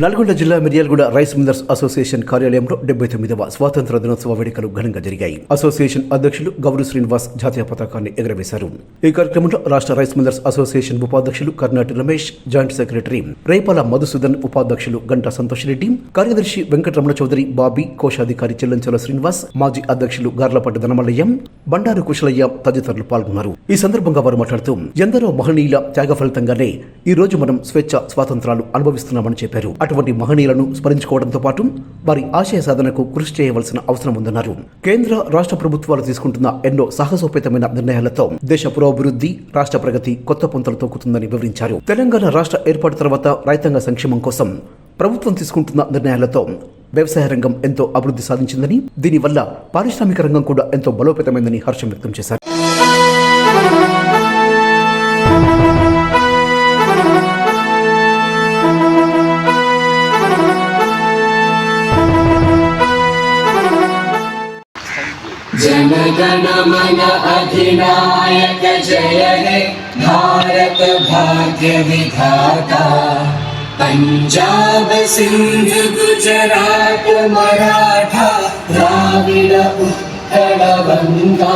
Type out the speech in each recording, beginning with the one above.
నల్గొండ జిల్లా Miryalaguda rice millers association కార్యాలయంలో 79వ స్వాతంత్ర దినోత్సవ వేడుకలు ఘనంగా జరిగాయి. అసోసియేషన్ అధ్యక్షులు గౌరు శ్రీనివాస్ జాతీయ పతాకాన్ని ఎగురవేశారు. ఈ కార్యక్రమంలో రాష్ట్ర రైస్ మిల్లర్స్ అసోసియేషన్ ఉపాధ్యక్షులు కర్నాటి రమేష్, జాయింట్ సెక్రటరీ రేపాల మధుసూదన్, ఉపాధ్యక్షులు గంటా సంతోష్ రెడ్డి, కార్యదర్శి వెంకటరమణ చౌదరి, బాబీ, కోశాధికారి చెల్లంచెల శ్రీనివాస్, మాజీ అధ్యక్షులు గార్లపాటి ధనమల్లయ్య, బండారు కుశలయ్య తదితరులు పాల్గొన్నారు. ఈ సందర్భంగా వారు మాట్లాడుతూ ఎందరో మహనీయుల త్యాగ ఫలితంగానే ఈ రోజు మనం స్వేచ్ఛ స్వాతంత్రాలు అనుభవిస్తున్నామని చెప్పారు. అటువంటి మహనీయులను స్మరించుకోవడంతో పాటు వారి ఆశయ సాధనకు కృషి చేయవలసిన అవసరం ఉందన్నారు. కేంద్ర రాష్ట్ర ప్రభుత్వాలు తీసుకుంటున్న ఎన్నో సాహసోపేతమైన నిర్ణయాలతో దేశ పురోభివృద్ధి, రాష్ట్ర ప్రగతి కొత్త పుంతలు తొక్కుతుందని వివరించారు. తెలంగాణ రాష్ట్ర ఏర్పాటు తర్వాత రైతాంగ సంక్షేమం కోసం ప్రభుత్వం తీసుకుంటున్న నిర్ణయాలతో వ్యవసాయ రంగం ఎంతో అభివృద్ధి సాధించిందని, దీనివల్ల పారిశ్రామిక రంగం కూడా ఎంతో బలోపేతమైందని హర్షం వ్యక్తం చేశారు. जनगण मन अधिनायक जय हे भारत भाग्य विधाता। पंजाब सिंध गुजरात मराठा द्राविड़ उत्कल गंगा,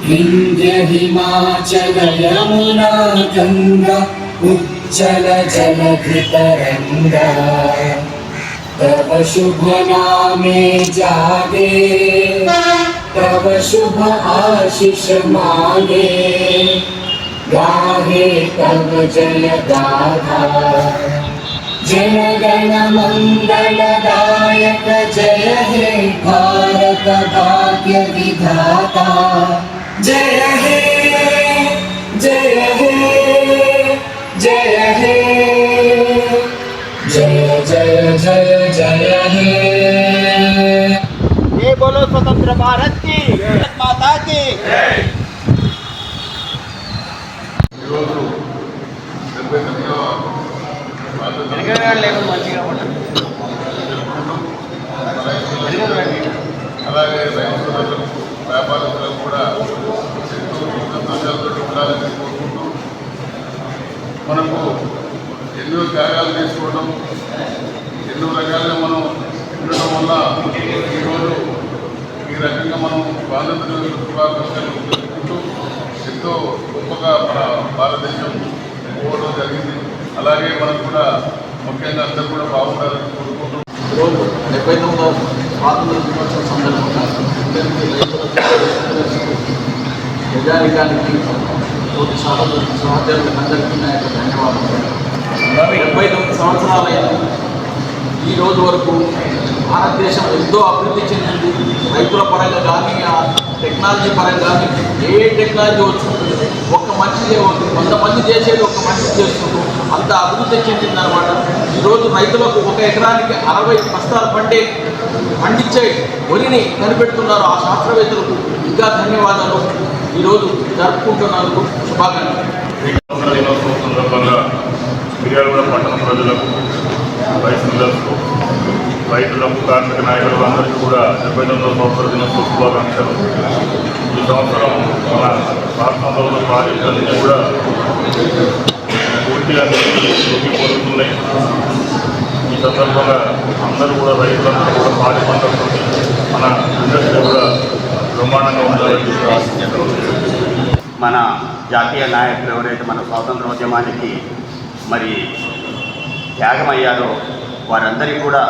विंध्य हिमाचल यमुना गंगा उज्जल जलधि तरंगा। तव शुभ नामे जागे, तव शुभ आशीष मांगे, गाहे तव जय गाथा। जन गण मंगल दायक जय हे भारत भाग्य विधाता। जय हे जय हे जय हे जय जय जय जय हे। ये बोलो स्वतंत्र भारत की माता की जय। అలాగే రైతులకు, వ్యాపారస్తులకు కూడా ఎంతో సంతోషాలతో ఉండాలని కోరుకుంటూ, మనకు ఎన్నో త్యాగాలు తీసుకోవడం, ఎన్నో రకాలుగా మనం ఉండడం వల్ల ఈరోజు ఈ రకంగా మనం స్వాతంత్ర శుభాకాంక్షలు జరుపుకుంటూ ఎంతో గొప్పగా మన భారతదేశం పోవడం జరిగింది. అలాగే మనం కూడా ముఖ్యంగా అందరూ కూడా బాగుండాలని కోరుకుంటూ ఈరోజు 79వ స్వాతంత్ర దినోత్సవం సందర్భంగా ప్రజానికానికి తోటి సహచరులకు అందరికీ నా యొక్క ధన్యవాదాలు. 79 సంవత్సరాలైంది. ఈ రోజు వరకు భారతదేశం ఎంతో అభివృద్ధి చెందింది. రైతుల పరంగా కానీ, టెక్నాలజీ పరంగా కానీ, ఏ టెక్నాలజీ వచ్చింది ఒక్క మనిషి 100 మంది చేసేది ఒక్క మనిషి చేస్తుంది. అంత అభివృద్ధి చెందిందనమాట. ఈరోజు రైతులకు 1 ఎకరానికి 60 బస్తాలు పండించే వరిని కనిపెడుతున్నారు. ఆ శాస్త్రవేత్తలకు ఇంకా ధన్యవాదాలు. ఈరోజు జరుపుకుంటున్నందుకు శుభాకాంక్షలు. దినోత్సవం సందర్భంగా మిర్యాలగూడ పట్టణ ప్రజలకు, రైస్ మిల్లర్స్కు, రైతులకు, కార్మిక నాయకులకు అందరికీ కూడా 79వ స్వాతంత్ర దినోత్సవ శుభాకాంక్షలు. ఈ సంవత్సరం మన రాష్ట్రంలో ప్రాజెక్టులన్నీ కూడా పూర్తిగా పొందుతున్నాయి. ఈ సందర్భంగా అందరూ కూడా రైతులందరూ కూడా పాడి పంటలతో మన ఇండస్ట్రీ కూడా బ్రహ్మాండంగా ఉండాలని మన జాతీయ నాయకులు ఎవరైతే మన స్వాతంత్రోద్యమానికి మరి త్యాగమయ్యారో వారందరికీ కూడా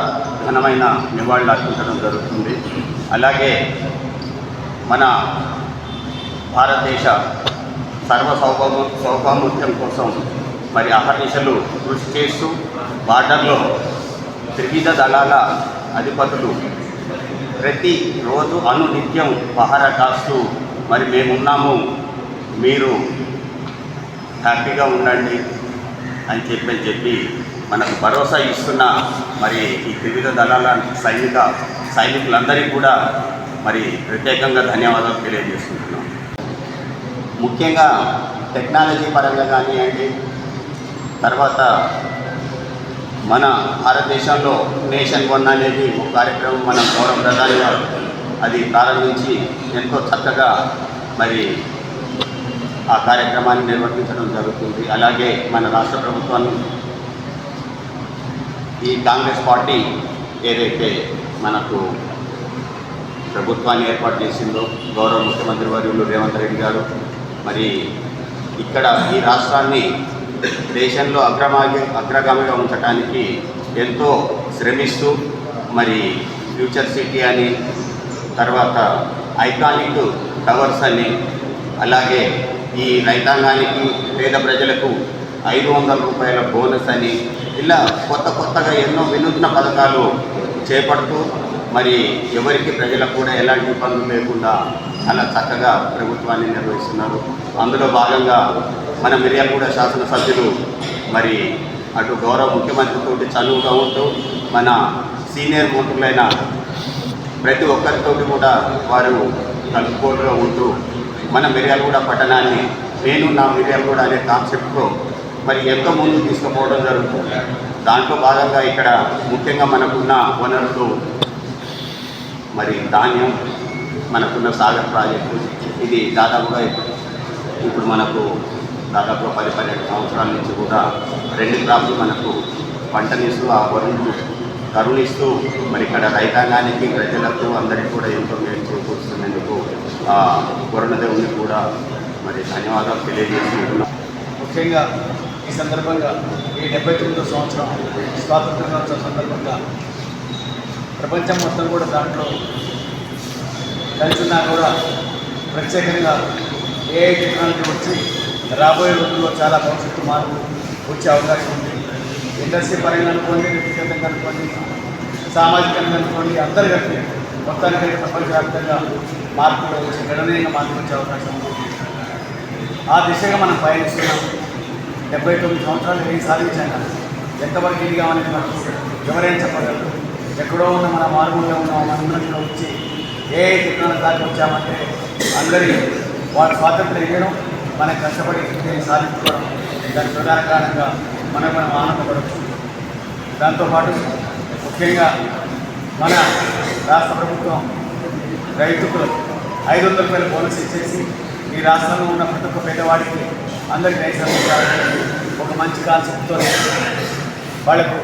ఘనమైన నివాళులు అర్పించడం జరుగుతుంది. అలాగే మన భారతదేశ సౌభాముఖ్యం కోసం మరి అహర్నిశలు కృషి చేస్తూ బార్డర్లో త్రివిధ దళాల అధిపతులు ప్రతిరోజు అనునిత్యం పహారా కాస్తూ మరి మేమున్నాము, మీరు హ్యాపీగా ఉండండి అని చెప్పి మనకు భరోసా ఇస్తున్న మరి ఈ త్రివిధ దళాల సైనికులందరికీ కూడా మరి ప్రత్యేకంగా ధన్యవాదాలు తెలియజేస్తున్నాం. ముఖ్యంగా టెక్నాలజీ పరంగా కానివ్వండి, తర్వాత మన భారతదేశంలో నేషన్ వన్ అనేది ఒక కార్యక్రమం మన గౌరవ ప్రధాని గారు అది ప్రారంభించి ఎంతో చక్కగా మరి ఆ కార్యక్రమాన్ని నిర్వర్తించడం జరుగుతుంది. అలాగే మన రాష్ట్ర ప్రభుత్వాన్ని ఈ కాంగ్రెస్ పార్టీ ఏదైతే మనకు ప్రభుత్వాన్ని ఏర్పాటు చేసిందో గౌరవ ముఖ్యమంత్రి వర్యులు రేవంత్ రెడ్డి గారు మరి ఇక్కడ ఈ రాష్ట్రాన్ని దేశంలో అగ్రగామిగా ఉంచడానికి ఎంతో శ్రమిస్తూ మరి ఫ్యూచర్ సిటీ అని, తర్వాత ఐకానిక్ టవర్స్ అని, అలాగే ఈ రైతాంగానికి పేద ప్రజలకు 500 రూపాయల బోనస్ అని, ఇలా కొత్తగా ఎన్నో వినూత్న పథకాలు చేపడుతూ మరి ఎవరికి ప్రజలకు కూడా ఎలాంటి ఇబ్బందులు లేకుండా చాలా చక్కగా ప్రభుత్వాన్ని నిర్వహిస్తున్నారు. అందులో భాగంగా మన మిర్యాలగూడ శాసనసభ్యులు మరి అటు గౌరవ ముఖ్యమంత్రితోటి చనువుగా ఉంటూ మన సీనియర్ మంత్రులైన ప్రతి ఒక్కరితోటి కూడా వారు కలుపుకోలుగా ఉంటూ మన మిర్యాలగూడ పట్టణాన్ని నేను నా మిర్యాలగూడ అనే కాన్సెప్ట్తో మరి ఎంతో ముందుకు తీసుకుపోవడం జరుగుతుంది. దాంట్లో భాగంగా ఇక్కడ ముఖ్యంగా మనకున్న వనరులు మరి ధాన్యం, మనకున్న సాగర్ ప్రాజెక్టు, ఇది దాదాపుగా ఇప్పుడు మనకు దాదాపుగా 10-12 సంవత్సరాల నుంచి కూడా 2 క్రాప్లు మనకు పంటనిస్తూ ఆ వరుణులు కరుణిస్తూ మరి ఇక్కడ రైతాంగానికి ప్రజలకు అందరికీ కూడా ఎంతో మేలు చేకూరుస్తున్నందుకు వరుణదేవుని కూడా మరి ధన్యవాదాలు తెలియజేస్తున్నాం. ముఖ్యంగా ఈ సందర్భంగా ఈ 79వ సంవత్సరం స్వాతంత్ర దినోత్సవం సందర్భంగా ప్రపంచం మొత్తం కూడా దాంట్లో కలిసినా కూడా ప్రత్యేకంగా ఏఐ టెక్నాలజీ వచ్చి రాబోయే రోజుల్లో చాలా భవిష్యత్తు మార్పు వచ్చే అవకాశం ఉంది. ఇండస్ట్రీ పరంగా అనుకోండి, వ్యక్తిగతంగా అనుకోండి, సామాజికంగా అనుకోండి, అందరు కలిపి మొత్తానికైతే ప్రపంచవ్యాప్తంగా మార్పులు వచ్చి గణనీయంగా మార్పు వచ్చే అవకాశం ఉంది. ఆ దిశగా మనం పయనిస్తున్నాం. 79 సంవత్సరాలు ఏం సాధించాక ఎంతవరకు ఇది కావాలని మనకు ఎవరైనా చెప్పగలరు. ఎక్కడో ఉన్న మన మారుమూలలో ఉన్న మనందరిలో వచ్చి ఏ టెక్నాలజీ దాకా వచ్చామంటే అందరి వారి స్వాతంత్రం ఇవ్వడం, మనకు కష్టపడి సాధించుకోవడం, దాని ప్రధాన కారణంగా మనం ఆనందపడవచ్చు. దాంతోపాటు ముఖ్యంగా మన రాష్ట్ర ప్రభుత్వం రైతులకు 500 రూపాయల బోనస్ ఇచ్చేసి ఈ రాష్ట్రంలో ఉన్న ప్రతి ఒక్క పేదవాడికి అందరికీ రైతు అందించాలని ఒక మంచి కాన్సెప్ట్తో వాళ్ళకు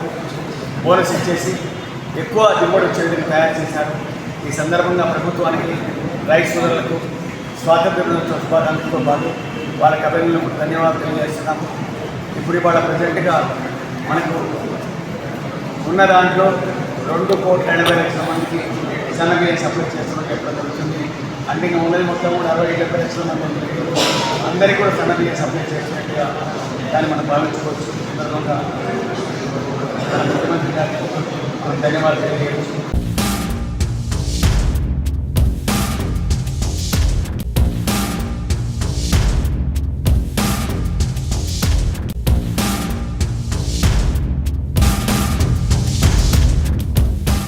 బోనస్ ఇచ్చేసి ఎక్కువ దిగుబడి వచ్చే విధంగా తయారు చేశారు. ఈ సందర్భంగా ప్రభుత్వానికి, రైతు సోదరులకు స్వాతంత్ర దినోత్సవ శుభాకాంక్షలతో పాటు వాళ్ళకి అభినందనలకు ధన్యవాదాలు తెలియజేస్తున్నాము. ఇప్పుడు ఇవాళ ప్రజెంట్గా మనకు ఉన్న దాంట్లో 2,80,00,000 మందికి సన్నబియ్యం సప్లై చేస్తున్నట్టు చెప్పడం జరుగుతుంది. అంటే ఇంకా ఉన్నది మొత్తం కూడా 60-70 లక్షల మంది అందరికీ కూడా సన్నబియ్యం సప్లై చేసినట్టుగా దాన్ని మనం భావించుకోవచ్చు. సందర్భంగా ముఖ్యమంత్రి గారికి ధన్యవాదాలు తెలియజేస్తున్నాం.